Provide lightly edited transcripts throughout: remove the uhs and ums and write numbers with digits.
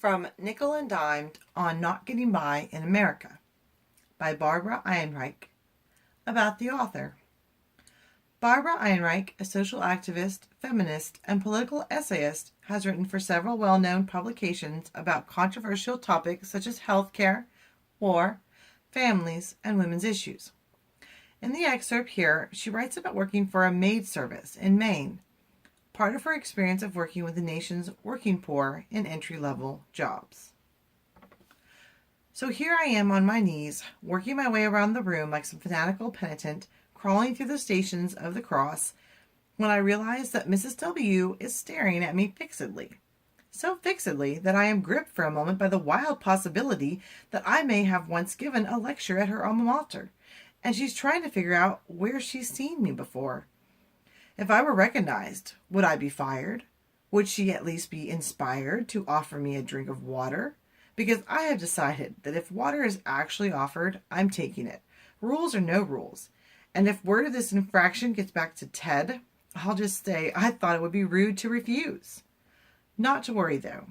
From Nickel and Dimed on Not Getting By in America by Barbara Ehrenreich. About the author. Barbara Ehrenreich, a social activist, feminist, and political essayist, has written for several well-known publications about controversial topics such as healthcare, war, families, and women's issues. In the excerpt here, she writes about working for a maid service in Maine, part of her experience of working with the nation's working poor in entry-level jobs. So here I am on my knees, working my way around the room like some fanatical penitent, crawling through the stations of the cross, when I realize that Mrs. W. is staring at me fixedly. So fixedly that I am gripped for a moment by the wild possibility that I may have once given a lecture at her alma mater, and she's trying to figure out where she's seen me before. If I were recognized, would I be fired? Would she at least be inspired to offer me a drink of water? Because I have decided that if water is actually offered, I'm taking it, rules or no rules. And if word of this infraction gets back to Ted, I'll just say I thought it would be rude to refuse. Not to worry, though.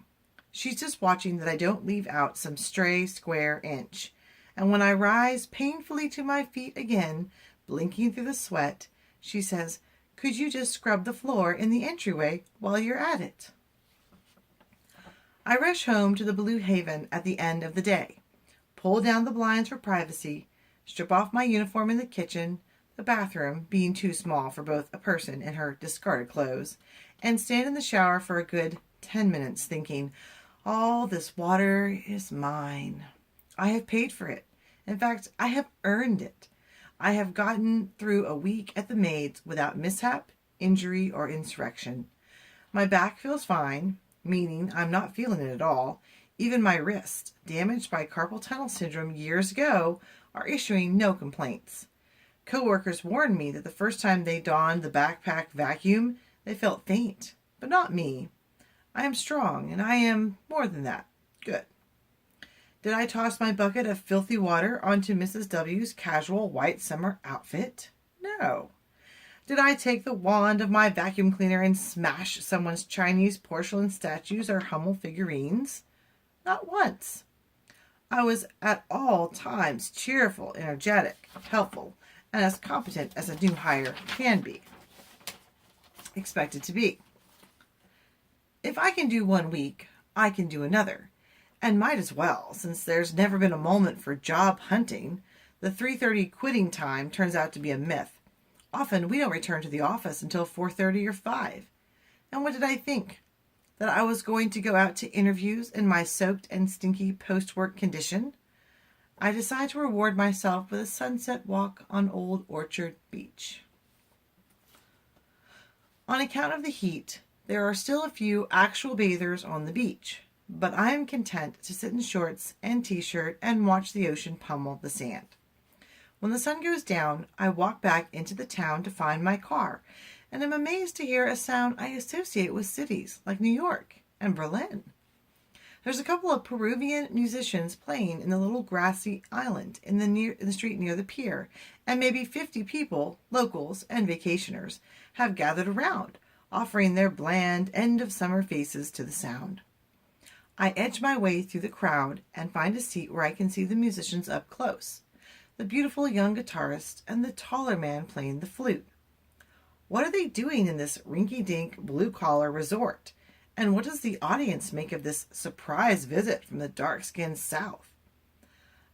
She's just watching that I don't leave out some stray square inch. And when I rise painfully to my feet again, blinking through the sweat, she says, "Could you just scrub the floor in the entryway while you're at it?" I rush home to the Blue Haven at the end of the day, pull down the blinds for privacy, strip off my uniform in the kitchen, the bathroom being too small for both a person and her discarded clothes, and stand in the shower for a good 10 minutes thinking, all this water is mine. I have paid for it. In fact, I have earned it. I have gotten through a week at the maids without mishap, injury, or insurrection. My back feels fine, meaning I'm not feeling it at all. Even my wrists, damaged by carpal tunnel syndrome years ago, are issuing no complaints. Coworkers warned me that the first time they donned the backpack vacuum, they felt faint, but not me. I am strong, and I am more than that. Good. Did I toss my bucket of filthy water onto Mrs. W.'s casual white summer outfit? No. Did I take the wand of my vacuum cleaner and smash someone's Chinese porcelain statues or Hummel figurines? Not once. I was at all times cheerful, energetic, helpful, and as competent as a new hire can be expected to be. If I can do 1 week, I can do another. And might as well, since there's never been a moment for job hunting. The 3:30 quitting time turns out to be a myth. Often we don't return to the office until 4:30 or 5. And what did I think? That I was going to go out to interviews in my soaked and stinky post-work condition? I decide to reward myself with a sunset walk on Old Orchard Beach. On account of the heat, there are still a few actual bathers on the beach. But I am content to sit in shorts and t-shirt and watch the ocean pummel the sand. When the sun goes down, I walk back into the town to find my car, and am amazed to hear a sound I associate with cities like New York and Berlin. There's a couple of Peruvian musicians playing in the little grassy island in the street near the pier, and maybe 50 people, locals and vacationers, have gathered around, offering their bland end-of-summer faces to the sound. I edge my way through the crowd and find a seat where I can see the musicians up close, the beautiful young guitarist and the taller man playing the flute. What are they doing in this rinky-dink blue-collar resort? And what does the audience make of this surprise visit from the dark-skinned South?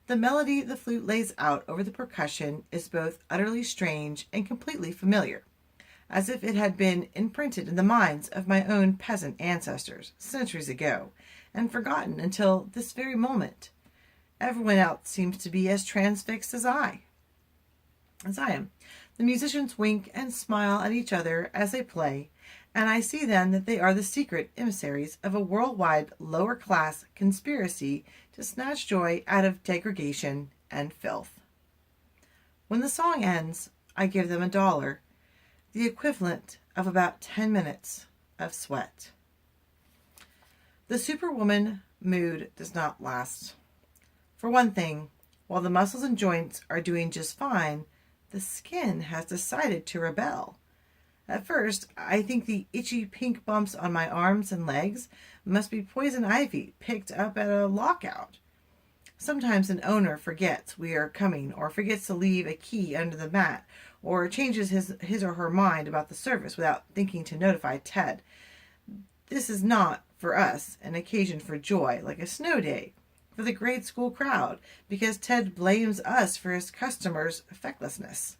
The melody the flute lays out over the percussion is both utterly strange and completely familiar, as if it had been imprinted in the minds of my own peasant ancestors centuries ago, and forgotten until this very moment. Everyone else seems to be as transfixed as I am. The musicians wink and smile at each other as they play, and I see then that they are the secret emissaries of a worldwide lower-class conspiracy to snatch joy out of degradation and filth. When the song ends, I give them $1, the equivalent of about 10 minutes of sweat. The superwoman mood does not last. For one thing, while the muscles and joints are doing just fine, the skin has decided to rebel. At first, I think the itchy pink bumps on my arms and legs must be poison ivy picked up at a lockout. Sometimes an owner forgets we are coming or forgets to leave a key under the mat or changes his or her mind about the service without thinking to notify Ted. This is not, for us, an occasion for joy like a snow day for the grade school crowd because Ted blames us for his customers' fecklessness.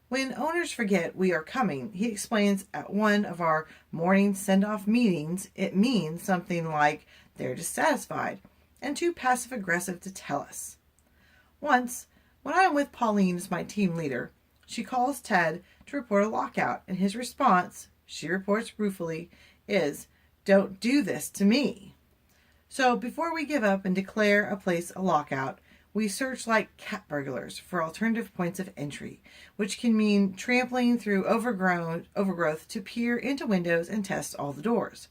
When owners forget we are coming, he explains at one of our morning send-off meetings, it means something like they're dissatisfied and too passive-aggressive to tell us. Once, when I am with Pauline as my team leader, she calls Ted to report a lockout, and his response, she reports ruefully, is, "Don't do this to me." So before we give up and declare a place a lockout, we search like cat burglars for alternative points of entry, which can mean trampling through overgrowth to peer into windows and test all the doors.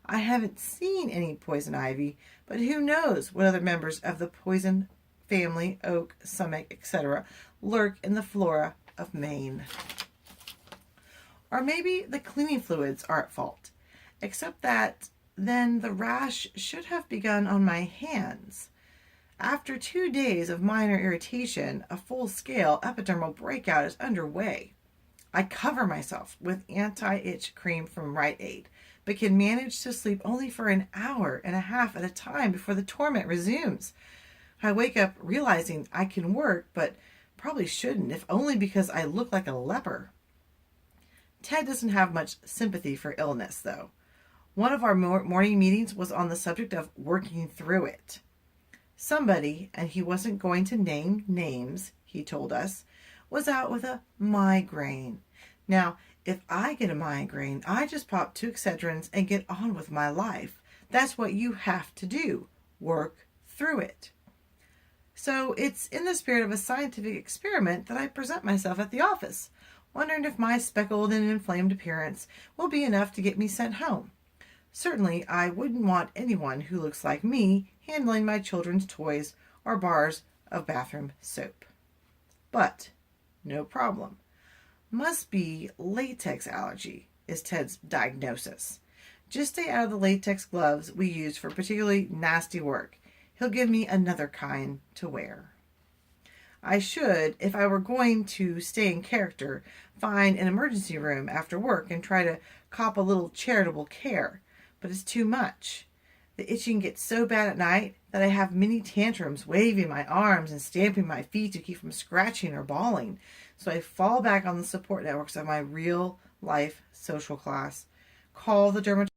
I haven't seen any poison ivy, but who knows what other members of the poison family, oak, sumac, etc., lurk in the flora of Maine. Or maybe the cleaning fluids are at fault, except that then the rash should have begun on my hands. After 2 days of minor irritation, a full-scale epidermal breakout is underway. I cover myself with anti-itch cream from Rite Aid, but can manage to sleep only for an hour and a half at a time before the torment resumes. I wake up realizing I can work, but probably shouldn't, if only because I look like a leper. Ted doesn't have much sympathy for illness, though. One of our morning meetings was on the subject of working through it. Somebody, and he wasn't going to name names, he told us, was out with a migraine. Now, if I get a migraine, I just pop 2 Excedrins and get on with my life. That's what you have to do. Work through it. So it's in the spirit of a scientific experiment that I present myself at the office, wondering if my speckled and inflamed appearance will be enough to get me sent home. Certainly, I wouldn't want anyone who looks like me handling my children's toys or bars of bathroom soap. But, no problem. Must be latex allergy, is Ted's diagnosis. Just stay out of the latex gloves we use for particularly nasty work. He'll give me another kind to wear. I should, if I were going to stay in character, find an emergency room after work and try to cop a little charitable care. But it's too much. The itching gets so bad at night that I have mini tantrums, waving my arms and stamping my feet to keep from scratching or bawling. So I fall back on the support networks of my real life social class. Call the dermatologist